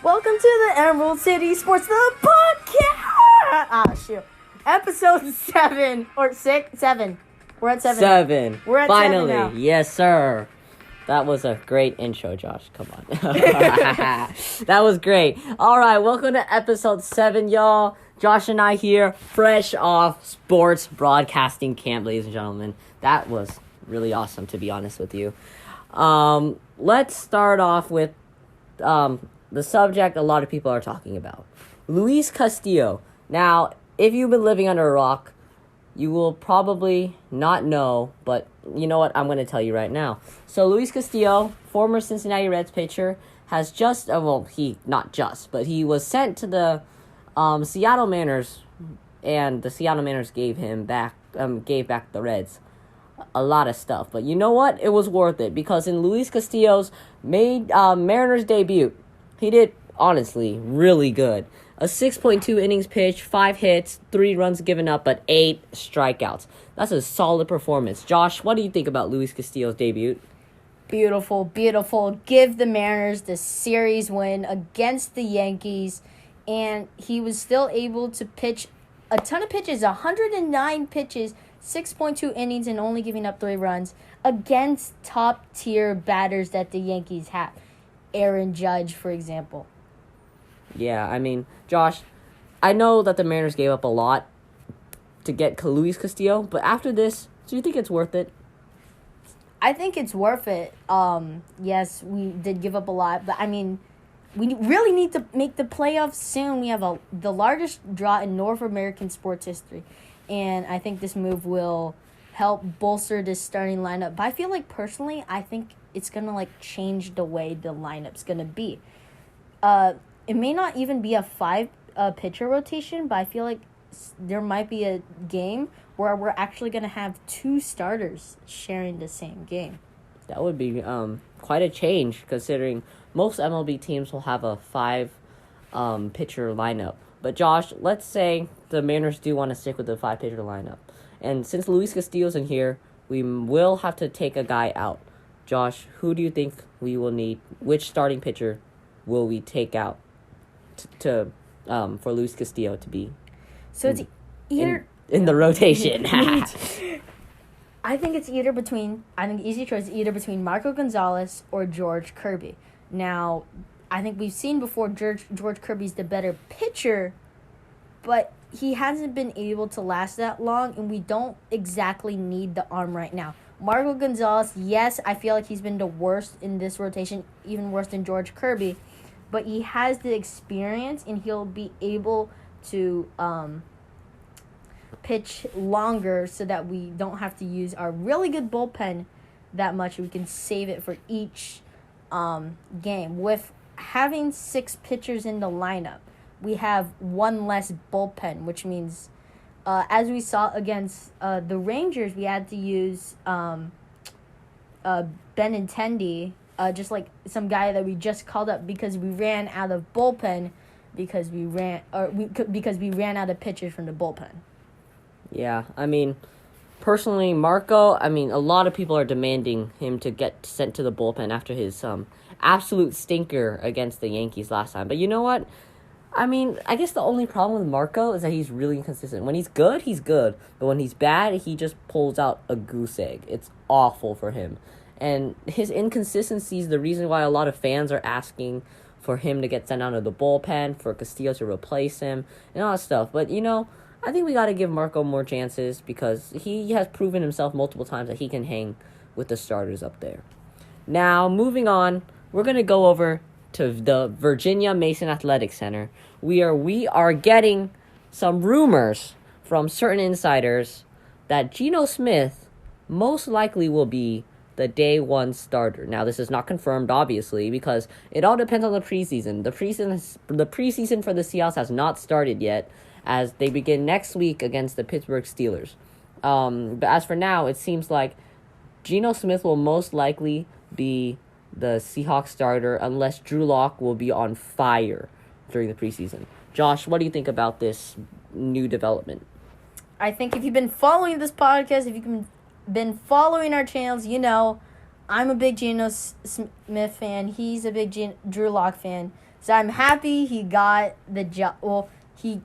Welcome to the Emerald City Sports the podcast. Episode 7 or 6, 7. We're at 7. 7. We're at Finally. 7 now. Yes, sir. That was a great intro, Josh. Come on. That was great. All right, welcome to episode 7, y'all. Josh and I here, fresh off sports broadcasting camp, ladies and gentlemen. That was really awesome, to be honest with you. Let's start off with the subject a lot of people are talking about. Luis Castillo. Now, if you've been living under a rock, you will probably not know, but you know what? I'm going to tell you right now. So, Luis Castillo, former Cincinnati Reds pitcher, has just, he was sent to the Seattle Mariners, and the Seattle Mariners gave back the Reds a lot of stuff. But you know what? It was worth it, because in Luis Castillo's Mariners debut, he did, honestly, really good. A 6.2 innings pitch, 5 hits, 3 runs given up, but 8 strikeouts. That's a solid performance. Josh, what do you think about Luis Castillo's debut? Beautiful, beautiful. Give the Mariners the series win against the Yankees. And he was still able to pitch a ton of pitches, 109 pitches, 6.2 innings, and only giving up 3 runs against top-tier batters that the Yankees have. Aaron Judge, for example. Yeah, I mean, Josh, I know that the Mariners gave up a lot to get Luis Castillo, but after this, do you think it's worth it? I think it's worth it. Yes, we did give up a lot, but I mean, we really need to make the playoffs soon. We have the largest draw in North American sports history, and I think this move will help bolster this starting lineup. But I feel like, personally, I think it's going to, change the way the lineup's going to be. It may not even be a 5-pitcher rotation, but I feel like there might be a game where we're actually going to have 2 starters sharing the same game. That would be quite a change, considering most MLB teams will have a 5-pitcher lineup. But Josh, let's say the Mariners do want to stick with the 5-pitcher lineup. And since Luis Castillo's in here, we will have to take a guy out. Josh, who do you think we will need? Which starting pitcher will we take out for Luis Castillo to be? So it's either in the rotation. I think it's either between. I think easy choice is either between Marco Gonzales or George Kirby. Now, I think we've seen before George Kirby's the better pitcher, but he hasn't been able to last that long, and we don't exactly need the arm right now. Marco Gonzales, yes, I feel like he's been the worst in this rotation, even worse than George Kirby, but he has the experience, and he'll be able to pitch longer so that we don't have to use our really good bullpen that much. We can save it for each game. With having 6 pitchers in the lineup, we have 1 less bullpen, which means, as we saw against the Rangers, we had to use Benintendi, just like some guy that we just called up because we ran out of bullpen, because we ran out of pitchers from the bullpen. Yeah, I mean, personally, Marco, a lot of people are demanding him to get sent to the bullpen after his absolute stinker against the Yankees last time. But you know what? I guess the only problem with Marco is that he's really inconsistent. When he's good, he's good. But when he's bad, he just pulls out a goose egg. It's awful for him. And his inconsistency is the reason why a lot of fans are asking for him to get sent out of the bullpen, for Castillo to replace him, and all that stuff. But, I think we got to give Marco more chances, because he has proven himself multiple times that he can hang with the starters up there. Now, moving on, we're going to go over to the Virginia Mason Athletic Center. We are getting some rumors from certain insiders that GENO Smith most likely will be the day 1 starter. Now, this is not confirmed, obviously, because it all depends on the preseason. The preseason for the Seahawks has not started yet, as they begin next week against the Pittsburgh Steelers. But as for now, it seems like GENO Smith will most likely be the Seahawks starter, unless Drew Lock will be on fire during the preseason. Josh, what do you think about this new development? I think if you've been following this podcast, if you've been following our channels, I'm a big GENO Smith fan. He's a big Drew Lock fan. So I'm happy he got the job. Well, he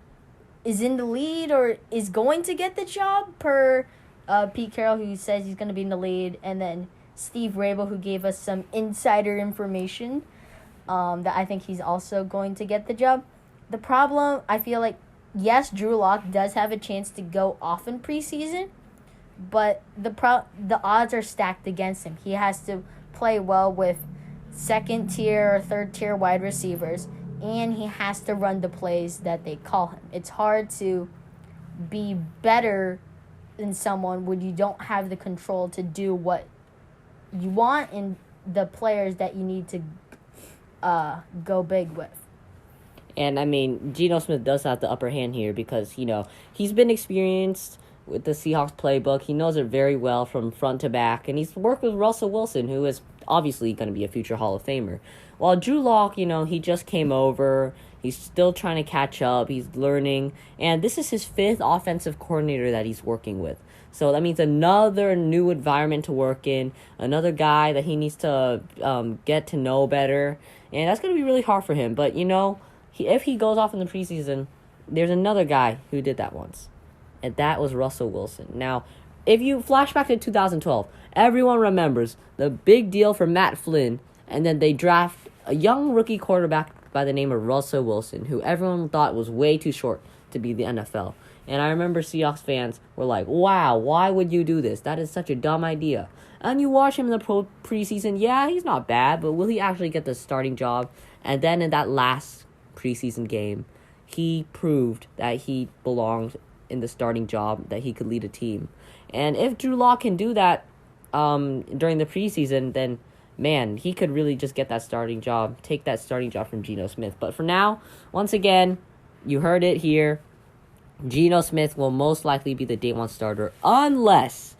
is in the lead or is going to get the job per Pete Carroll, who says he's going to be in the lead, and then Steve Rabel, who gave us some insider information that I think he's also going to get the job. The problem, I feel like, yes, Drew Lock does have a chance to go off in preseason, but the odds are stacked against him. He has to play well with second-tier or third-tier wide receivers, and he has to run the plays that they call him. It's hard to be better than someone when you don't have the control to do what you want and the players that you need to go big with. And, I mean, Geno Smith does have the upper hand here because, he's been experienced with the Seahawks playbook. He knows it very well from front to back. And he's worked with Russell Wilson, who is obviously going to be a future Hall of Famer. While Drew Lock, he just came over. He's still trying to catch up. He's learning. And this is his 5th offensive coordinator that he's working with. So that means another new environment to work in, another guy that he needs to get to know better. And that's going to be really hard for him. But, if he goes off in the preseason, there's another guy who did that once, and that was Russell Wilson. Now, if you flash back to 2012, everyone remembers the big deal for Matt Flynn, and then they draft a young rookie quarterback by the name of Russell Wilson, who everyone thought was way too short to be the NFL. And I remember Seahawks fans were like, wow, why would you do this? That is such a dumb idea. And you watch him in the preseason, yeah, he's not bad, but will he actually get the starting job? And then in that last preseason game, he proved that he belonged in the starting job, that he could lead a team. And if Drew Lock can do that during the preseason, then, man, he could really just get that starting job, take that starting job from Geno Smith. But for now, once again, you heard it here, Geno Smith will most likely be the day one starter unless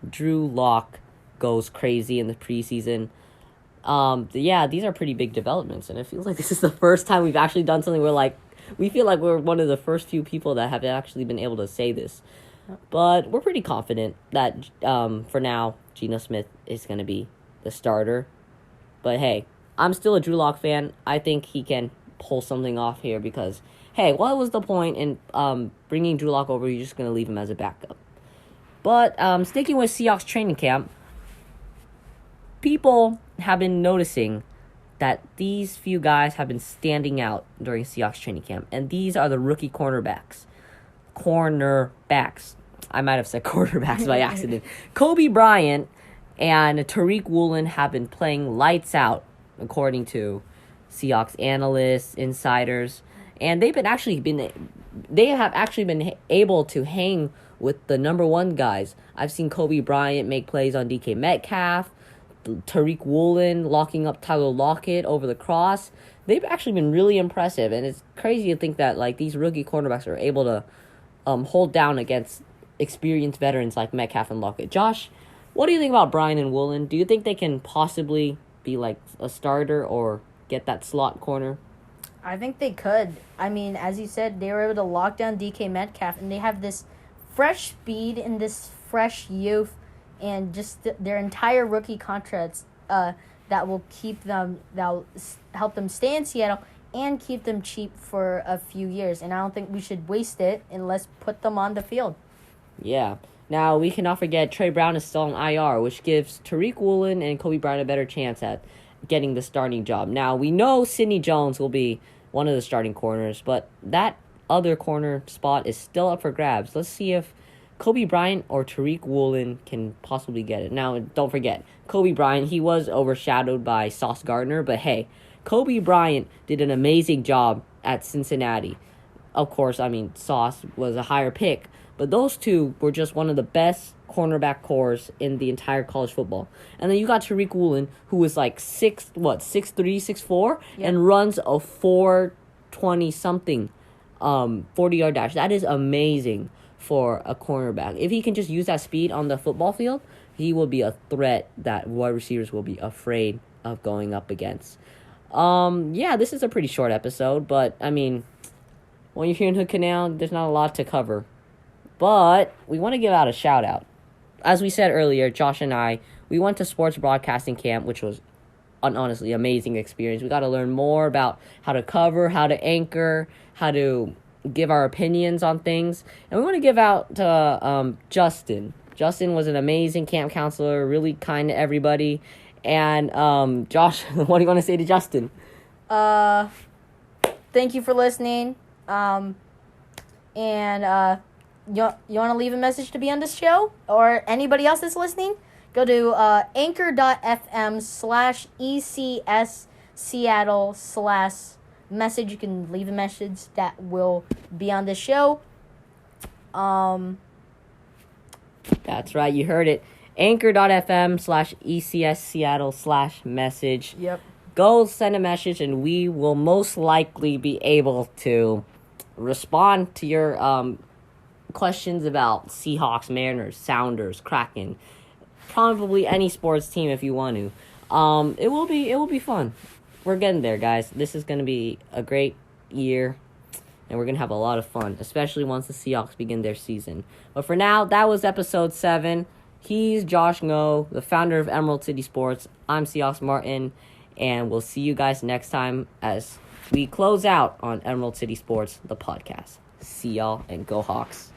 Drew Lock goes crazy in the preseason. These are pretty big developments, and it feels like this is the first time we've actually done something where, we feel like we're one of the first few people that have actually been able to say this. But we're pretty confident that, for now, Geno Smith is going to be the starter. But, hey, I'm still a Drew Lock fan. I think he can pull something off here because, hey, what was the point in bringing Drew Lock over? You're just going to leave him as a backup. But sticking with Seahawks training camp, people have been noticing that these few guys have been standing out during Seahawks training camp. And these are the rookie cornerbacks. I might have said quarterbacks by accident. Kobe Bryant and Tariq Woolen have been playing lights out, according to Seahawks analysts, insiders. And they have actually been able to hang with the number one guys. I've seen Kobe Bryant make plays on DK Metcalf, Tariq Woolen locking up Tyler Lockett over the cross. They've actually been really impressive, and it's crazy to think that these rookie cornerbacks are able to hold down against experienced veterans like Metcalf and Lockett. Josh, what do you think about Bryant and Woolen? Do you think they can possibly be a starter or get that slot corner? I think they could. I mean, as you said, they were able to lock down DK Metcalf, and they have this fresh speed and this fresh youth and just their entire rookie contracts that will help them stay in Seattle and keep them cheap for a few years. And I don't think we should waste it and let's put them on the field. Yeah. Now, we cannot forget Trey Brown is still on IR, which gives Tariq Woolen and Kobe Bryant a better chance at getting the starting job. Now, we know Sidney Jones will be one of the starting corners, but that other corner spot is still up for grabs. Let's see if Kobe Bryant or Tariq Woolen can possibly get it. Now, don't forget, Kobe Bryant, he was overshadowed by Sauce Gardner, but hey, Kobe Bryant did an amazing job at Cincinnati. Of course, Sauce was a higher pick, but those two were just one of the best cornerback cores in the entire college football. And then you got Tariq Woolen, who was 6'3", 6'4", yep, and runs a 4.20-something 40-yard dash. That is amazing for a cornerback. If he can just use that speed on the football field, he will be a threat that wide receivers will be afraid of going up against. This is a pretty short episode, but, when you're here in Hood Canal, there's not a lot to cover. But we want to give out a shout-out. As we said earlier, Josh and I, we went to sports broadcasting camp, which was an honestly amazing experience. We got to learn more about how to cover, how to anchor, how to give our opinions on things. And we want to give out to Justin. Justin was an amazing camp counselor, really kind to everybody. And Josh, what do you want to say to Justin? Thank you for listening. And you want to leave a message to be on this show? Or anybody else that's listening? Go to anchor.fm/ECS Seattle/message. You can leave a message that will be on this show. That's right, you heard it. Anchor.fm/ECS Seattle/message. Yep. Go send a message, and we will most likely be able to respond to your questions about Seahawks, Mariners, Sounders, Kraken, probably any sports team if you want to. It will be fun. We're getting there, guys. This is going to be a great year, and we're going to have a lot of fun, especially once the Seahawks begin their season. But for now, that was episode 7. He's Josh Ngo, the founder of Emerald City Sports. I'm Seahawks Martin, and we'll see you guys next time as we close out on Emerald City Sports, the podcast. See y'all, and go Hawks.